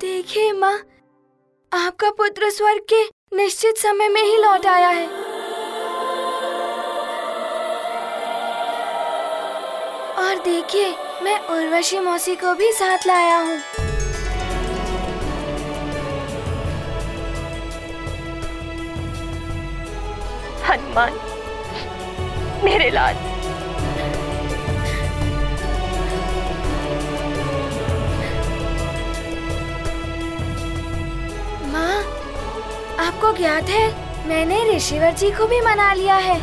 देखिए माँ, आपका पुत्र स्वर्ग के निश्चित समय में ही लौट आया है। और देखिए, मैं उर्वशी मौसी को भी साथ लाया हूँ। हनुमान, मेरे लाल, माँ, आपको ज्ञात है मैंने ऋषिवर जी को भी मना लिया है।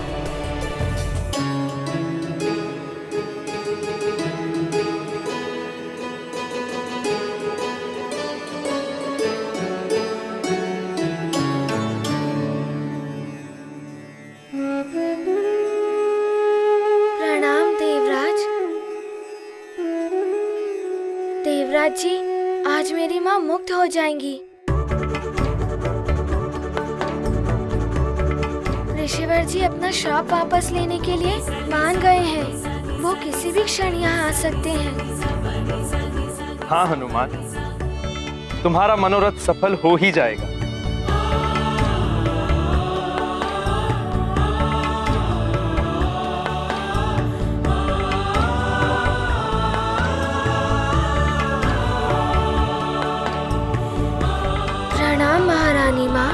प्रणाम देवराज। देवराज जी, आज मेरी माँ मुक्त हो जाएंगी। ऋषिवर जी अपना श्राप वापस लेने के लिए मान गए हैं। वो किसी भी क्षण यहाँ आ सकते हैं। हाँ हनुमान, तुम्हारा मनोरथ सफल हो ही जाएगा। प्रणाम महारानी माँ।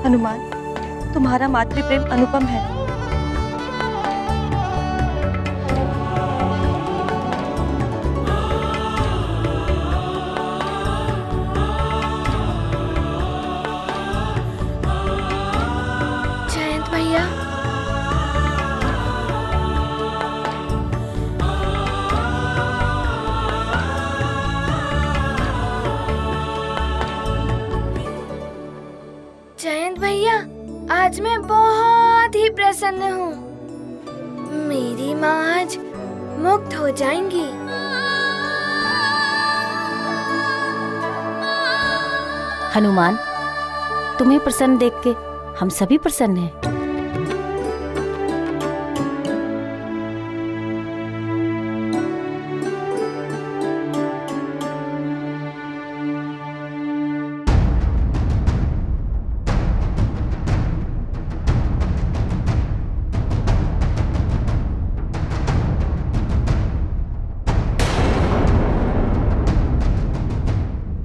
हनुमान, तुम्हारा मातृप्रेम अनुपम है। जयंत भैया, जयंत भैया, आज मैं बहुत ही प्रसन्न हूँ। मेरी माँ आज मुक्त हो जाएंगी। हनुमान, तुम्हें प्रसन्न देख के हम सभी प्रसन्न हैं।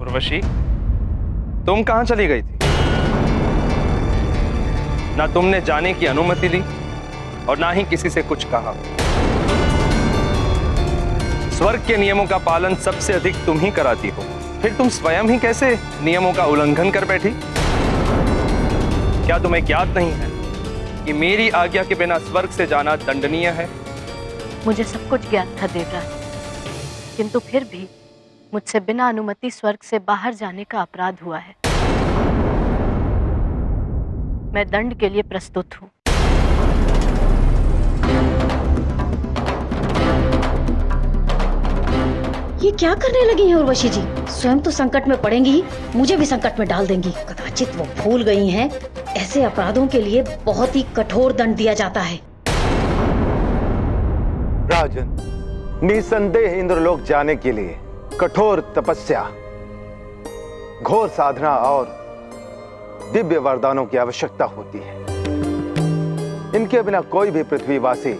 उर्वशी, तुम कहां चली गई थी? ना तुमने जाने की अनुमति ली और ना ही किसी से कुछ कहा। स्वर्ग के नियमों का पालन सबसे अधिक तुम ही कराती हो, फिर तुम स्वयं ही कैसे नियमों का उल्लंघन कर बैठी? क्या तुम्हें ज्ञात नहीं है कि मेरी आज्ञा के बिना स्वर्ग से जाना दंडनीय है? मुझे सब कुछ ज्ञात था देवराज, किंतु फिर भी मुझसे बिना अनुमति स्वर्ग से बाहर जाने का अपराध हुआ है। मैं दंड के लिए प्रस्तुत हूँ। ये क्या करने लगी हैं उर्वशी जी? स्वयं तो संकट में पड़ेंगी ही, मुझे भी संकट में डाल देंगी। कदाचित वो भूल गई हैं, ऐसे अपराधों के लिए बहुत ही कठोर दंड दिया जाता है। राजन, निसंदेह इंद्रलोक जाने के लिए कठोर तपस्या, घोर साधना और दिव्य वरदानों की आवश्यकता होती है। इनके बिना कोई भी पृथ्वीवासी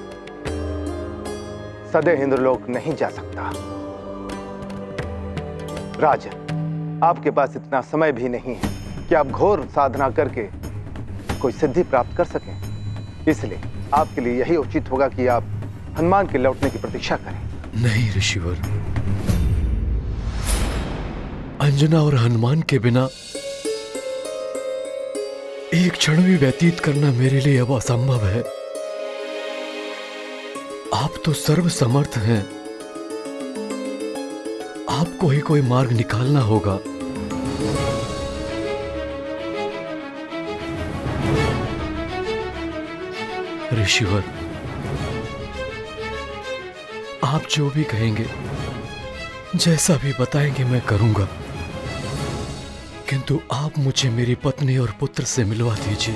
सदैव इंद्रलोक नहीं जा सकता। राजन, आपके पास इतना समय भी नहीं है कि आप घोर साधना करके कोई सिद्धि प्राप्त कर सकें। इसलिए आपके लिए यही उचित होगा कि आप हनुमान के लौटने की प्रतीक्षा करें। नहीं ऋषिवर, अंजना और हनुमान के बिना एक क्षण भी व्यतीत करना मेरे लिए अब असंभव है। आप तो सर्व समर्थ हैं, आपको ही कोई मार्ग निकालना होगा। ऋषिवर, आप जो भी कहेंगे, जैसा भी बताएंगे मैं करूंगा, किंतु आप मुझे मेरी पत्नी और पुत्र से मिलवा दीजिए।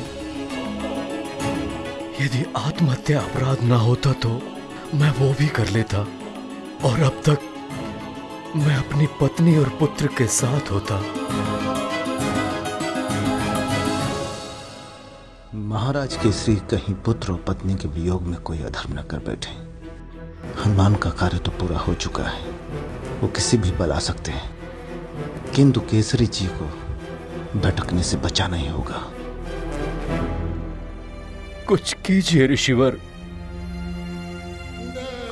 यदि आत्महत्या अपराध ना होता तो मैं वो भी कर लेता, और अब तक मैं अपनी पत्नी और पुत्र के साथ होता। महाराज केसरी कहीं पुत्र और पत्नी के वियोग में कोई अधर्म न कर बैठे। हनुमान का कार्य तो पूरा हो चुका है, वो किसी भी बल आ सकते हैं, किंतु केसरी जी को भटकने से बचाना ही होगा। कुछ कीजिए ऋषिवर,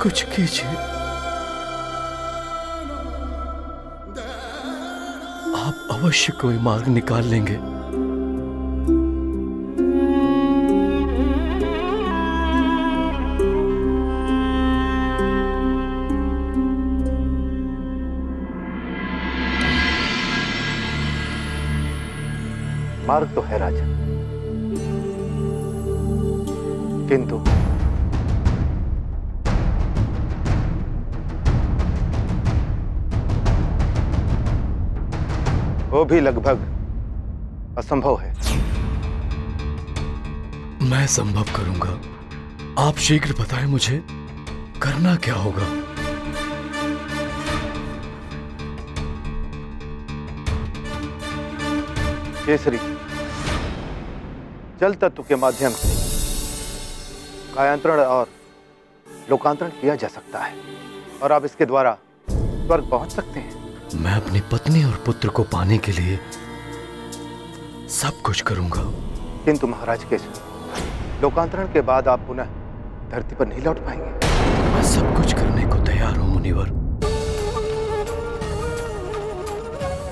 कुछ कीजिए। आप अवश्य कोई मार्ग निकाल लेंगे। मार्ग तो है राजा, किंतु वो भी लगभग असंभव है। मैं संभव करूंगा। आप शीघ्र बताएं मुझे करना क्या होगा। केसरी, जल तत्व के माध्यम से कायांतरण और लोकांतरण किया जा सकता है, और आप इसके द्वारा स्वर्ग पहुंच सकते हैं। मैं अपनी पत्नी और पुत्र को पाने के लिए सब कुछ करूंगा। किंतु महाराज केसरी, लोकांतरण के बाद आप पुनः धरती पर नहीं लौट पाएंगे। मैं सब कुछ करने को तैयार हूं मुनिवर।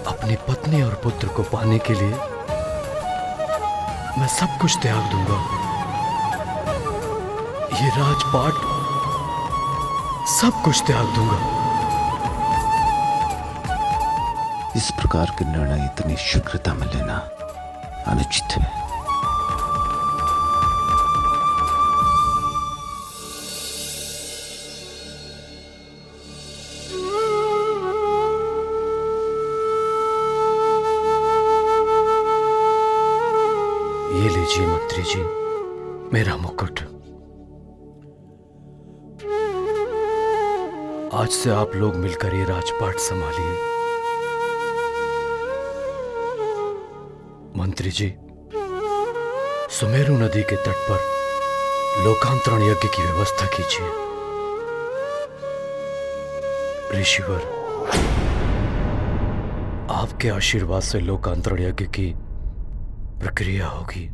अपनी पत्नी और पुत्र को पाने के लिए मैं सब कुछ त्याग दूंगा। ये राजपाट सब कुछ त्याग दूंगा। इस प्रकार के निर्णय इतनी शीघ्रता में लेना अनुचित है। ये लीजिए मंत्री जी, मेरा मुकुट। आज से आप लोग मिलकर ये राजपाट संभालिए। मंत्री जी, सुमेरु नदी के तट पर लोकांतरण यज्ञ की व्यवस्था कीजिए। ऋषिवर, आपके आशीर्वाद से लोकांतरण यज्ञ की प्रक्रिया होगी।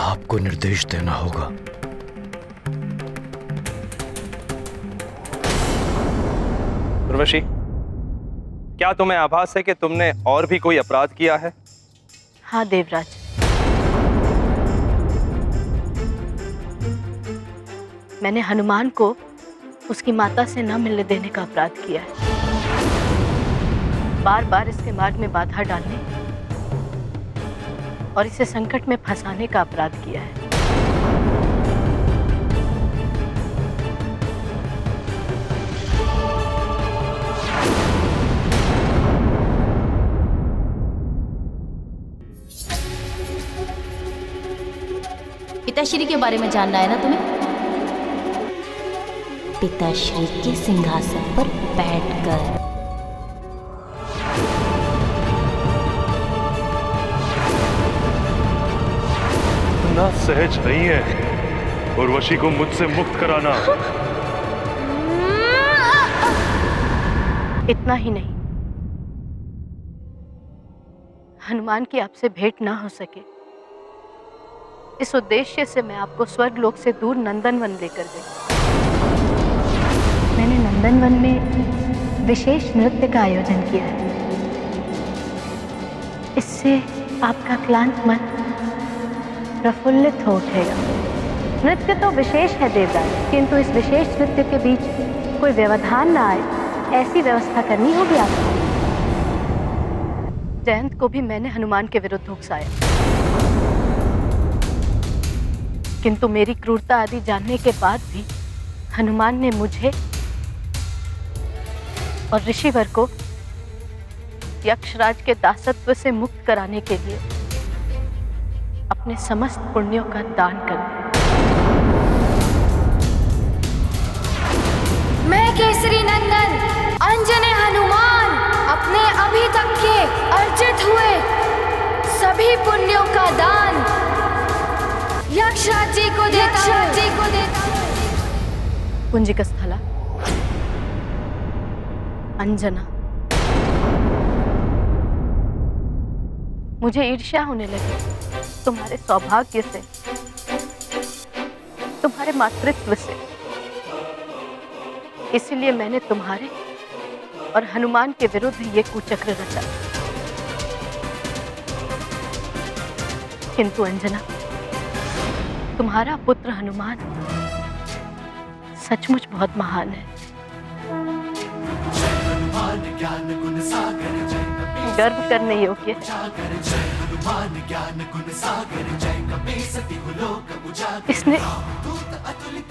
आपको निर्देश देना होगा। उर्वशी, क्या तुम्हें आभास है कि तुमने और भी कोई अपराध किया है? हाँ देवराज, मैंने हनुमान को उसकी माता से न मिलने देने का अपराध किया है। बार बार इसके मार्ग में बाधा डालने और इसे संकट में फंसाने का अपराध किया है। पिताश्री के बारे में जानना है ना तुम्हें? पिताश्री के सिंहासन पर बैठकर इतना सहज नहीं है उर्वशी को मुझसे मुक्त कराना। इतना ही नहीं, हनुमान की आपसे भेंट ना हो सके, इस उद्देश्य से मैं आपको स्वर्गलोक से दूर नंदनवन लेकर गई। मैंने नंदनवन में विशेष नृत्य का आयोजन किया है। इससे आपका क्लांत मन प्रफुल्लित हो उठेगा। नृत्य तो विशेष है देवराज, किंतु इस विशेष नृत्य के बीच कोई व्यवधान ना आए, ऐसी व्यवस्था करनी होगी आपको। जयंत को भी मैंने हनुमान के विरुद्ध उकसाया, किंतु मेरी क्रूरता आदि जानने के बाद भी हनुमान ने मुझे और ऋषिवर को यक्षराज के दासत्व से मुक्त कराने के लिए अपने समस्त पुण्यों का दान कर दिया। मैं केसरी नंदन अंजने हनुमान अपने अभी तक के अर्जित हुए सभी पुण्यों का दान यक्षराज जी को देता हूं। पुंजिक स्थला, अंजना, मुझे ईर्ष्या होने लगी तुम्हारे सौभाग्य से, तुम्हारे मातृत्व से। इसलिए मैंने तुम्हारे और हनुमान के विरुद्ध ये कुचक्र रचा। किंतु अंजना, तुम्हारा पुत्र हनुमान सचमुच बहुत महान है, गर्व करने योग्य है। इसने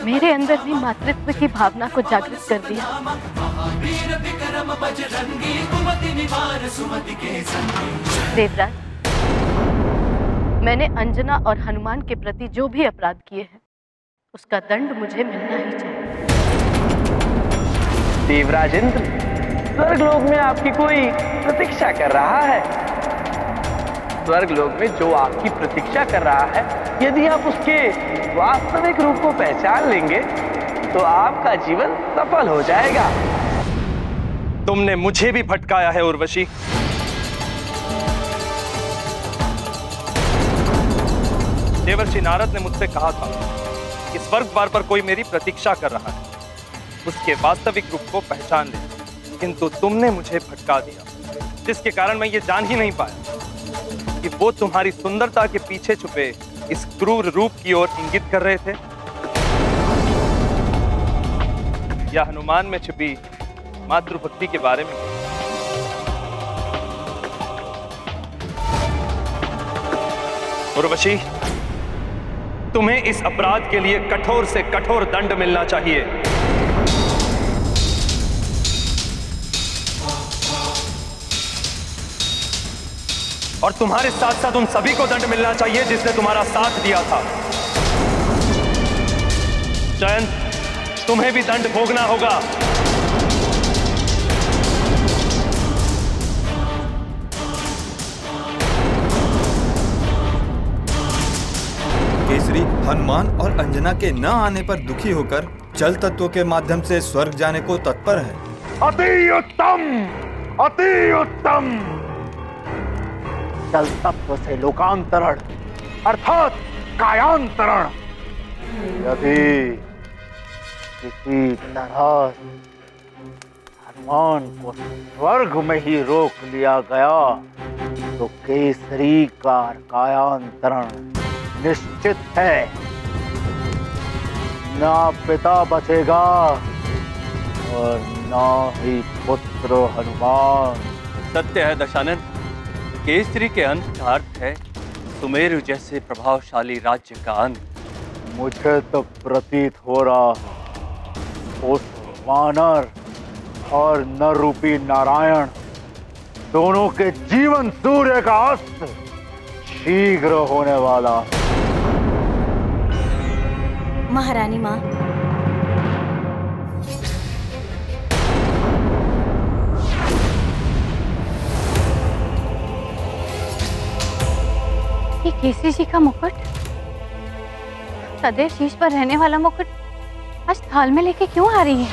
मेरे अंदर भी मातृत्व की भावना को जागृत कर दिया। देवराज, मैंने अंजना और हनुमान के प्रति जो भी अपराध किए हैं उसका दंड मुझे मिलना ही चाहिए। देवराज इंद्र, स्वर्गलोक में आपकी कोई प्रतीक्षा कर रहा है। स्वर्गलोक में जो आपकी प्रतीक्षा कर रहा है, यदि आप उसके वास्तविक रूप को पहचान लेंगे तो आपका जीवन सफल हो जाएगा। तुमने मुझे भी भटकाया है उर्वशी। देवर्षि नारद ने मुझसे कहा था कि स्वर्ग द्वार पर कोई मेरी प्रतीक्षा कर रहा है, उसके वास्तविक रूप को पहचान ले। किंतु तुमने मुझे भटका दिया, जिसके कारण मैं ये जान ही नहीं पाया कि वो तुम्हारी सुंदरता के पीछे छुपे इस क्रूर रूप की ओर इंगित कर रहे थे, या हनुमान में छिपी मातृभक्ति के बारे में। उर्वशी, तुम्हें इस अपराध के लिए कठोर से कठोर दंड मिलना चाहिए। और तुम्हारे साथ साथ उन सभी को दंड मिलना चाहिए जिसने तुम्हारा साथ दिया था। जयंत, तुम्हें भी दंड भोगना होगा। केसरी हनुमान और अंजना के न आने पर दुखी होकर जल तत्व के माध्यम से स्वर्ग जाने को तत्पर है। अति उत्तम, अति उत्तम। जल तत्व से लोकांतरण अर्थात कायांतरण यदि किसी तरह हनुमान को स्वर्ग में ही रोक लिया गया तो केसरी का कायांतरण निश्चित है। ना पिता बचेगा और ना ही पुत्र हनुमान। सत्य है दशानन, केसरी के अंत का अर्थ है सुमेरु जैसे प्रभावशाली राज्य का अंत। मुझे तो प्रतीत हो रहा है उस वानर और नर रूपी नारायण दोनों के जीवन सूर्य का अस्त शीघ्र होने वाला। महारानी माँ, ये केसरी जी का मुकुट, सदैव शीश पर रहने वाला मुकुट, आज थाल में लेके क्यों आ रही है?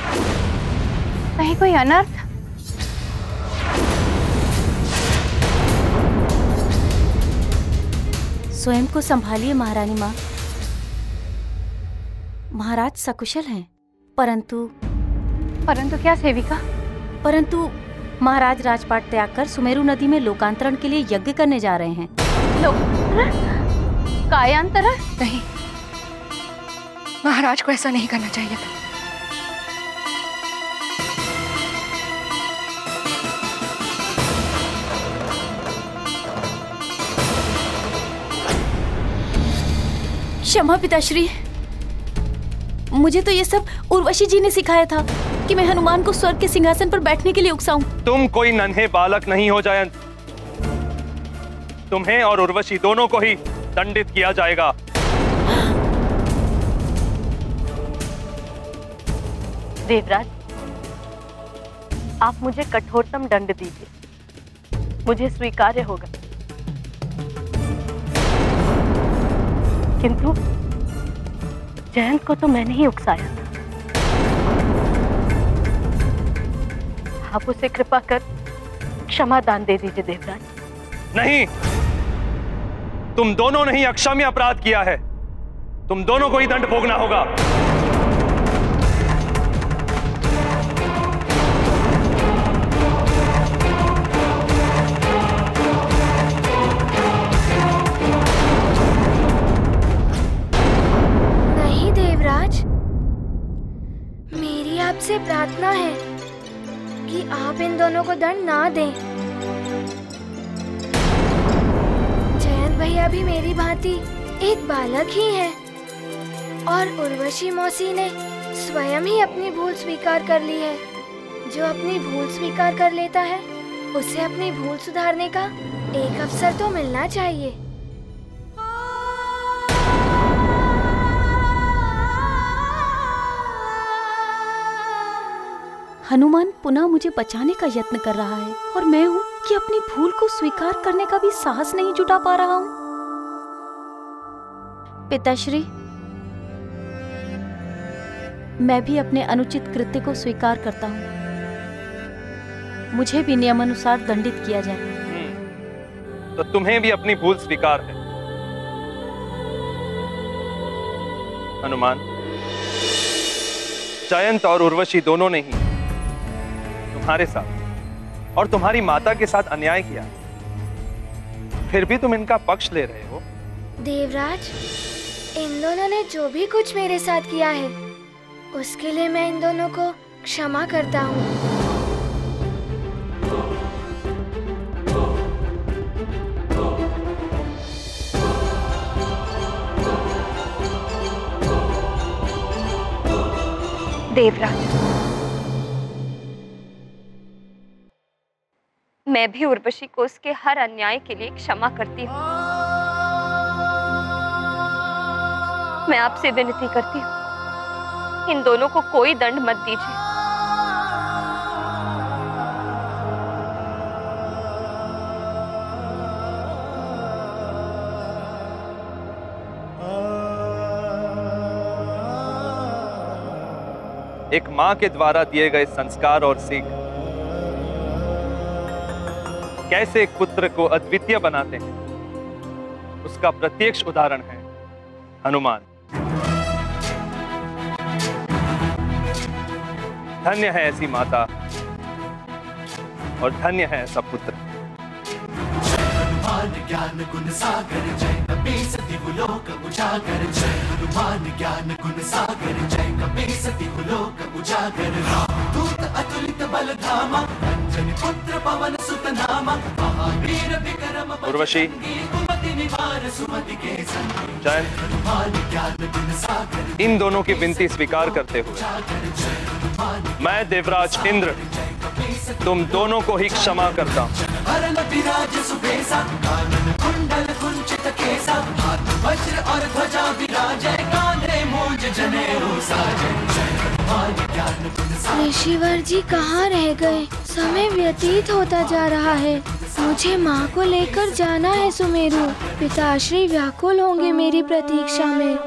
कहीं कोई अनर्थ? स्वयं को संभालिए महारानी माँ। महाराज सकुशल हैं, परंतु क्या सेविका? परंतु महाराज राजपाट त्याग कर सुमेरु नदी में लोकांतरण के लिए यज्ञ करने जा रहे हैं। कायांतरण? नहीं, महाराज को ऐसा नहीं करना चाहिए था। क्षमा पिताश्री, मुझे तो ये सब उर्वशी जी ने सिखाया था कि मैं हनुमान को स्वर्ग के सिंहासन पर बैठने के लिए उकसाऊं। तुम कोई नन्हे बालक नहीं हो जयंत। तुम्हें और उर्वशी दोनों को ही दंडित किया जाएगा। देवराज, आप मुझे कठोरतम दंड दीजिए, मुझे स्वीकार्य होगा। किंतु जयंत को तो मैंने ही उकसाया था। आप उसे कृपा कर क्षमा दान दे दीजिए देवराज। नहीं, तुम दोनों ने ही अक्षम्य अपराध किया है। तुम दोनों को ही दंड भोगना होगा। नहीं देवराज, मेरी आपसे प्रार्थना है कि आप इन दोनों को दंड ना दें। जयंत भैया भी मेरी भांति एक बालक ही है और उर्वशी मौसी ने स्वयं ही अपनी भूल स्वीकार कर ली है। जो अपनी भूल स्वीकार कर लेता है उसे अपनी भूल सुधारने का एक अवसर तो मिलना चाहिए। हनुमान पुनः मुझे बचाने का यत्न कर रहा है और मैं हूँ कि अपनी भूल को स्वीकार करने का भी साहस नहीं जुटा पा रहा हूँ। पिताश्री, मैं भी अपने अनुचित कृत्य को स्वीकार करता हूँ। मुझे भी नियमानुसार दंडित किया जाए। तो तुम्हें भी अपनी भूल स्वीकार है। हनुमान, जयंत और उर्वशी दोनों ने ही तुम्हारे साथ और तुम्हारी माता के साथ अन्याय किया, फिर भी तुम इनका पक्ष ले रहे हो। देवराज, इन दोनों ने जो भी कुछ मेरे साथ किया है उसके लिए मैं इन दोनों को क्षमा करता हूँ। देवराज, मैं भी उर्वशी को उसके हर अन्याय के लिए क्षमा करती हूँ। मैं आपसे विनती करती हूँ, इन दोनों को कोई दंड मत दीजिए। एक मां के द्वारा दिए गए संस्कार और सीख कैसे एक पुत्र को अद्वितीय बनाते हैं, उसका प्रत्यक्ष उदाहरण है हनुमान। धन्य है ऐसी माता और धन्य है ऐसा पुत्र। हनुमान ज्ञान गुण सागर जय कपीस दिवलोक उजागर। जय हनुमान ज्ञान गुण सागर जय कपीस दिवलोक उजागर। दूत अतुलित बल धामा अंजनी पुत्र पवन सुत नामा। महावीर विक्रम उर्वशी, कुमति निवार सुमति के संग। जयंत, हनुमान ज्ञान गुण सागर। इन दोनों की विनती स्वीकार करते हुए मैं देवराज इंद्र तुम दोनों को ही क्षमा करता हूँ। हरन विराज सुबेसा कानन कुंडल कुंचित केसा। हाथ वज्र और ध्वजा विराजय कांधे मूंज जनेऊ साजय। जय हनुमान ज्ञान गुण सागर। ऋषिवर जी कहाँ रह गए? समय व्यतीत होता जा रहा है। मुझे माँ को लेकर जाना है सुमेरु। पिताश्री व्याकुल होंगे मेरी प्रतीक्षा में।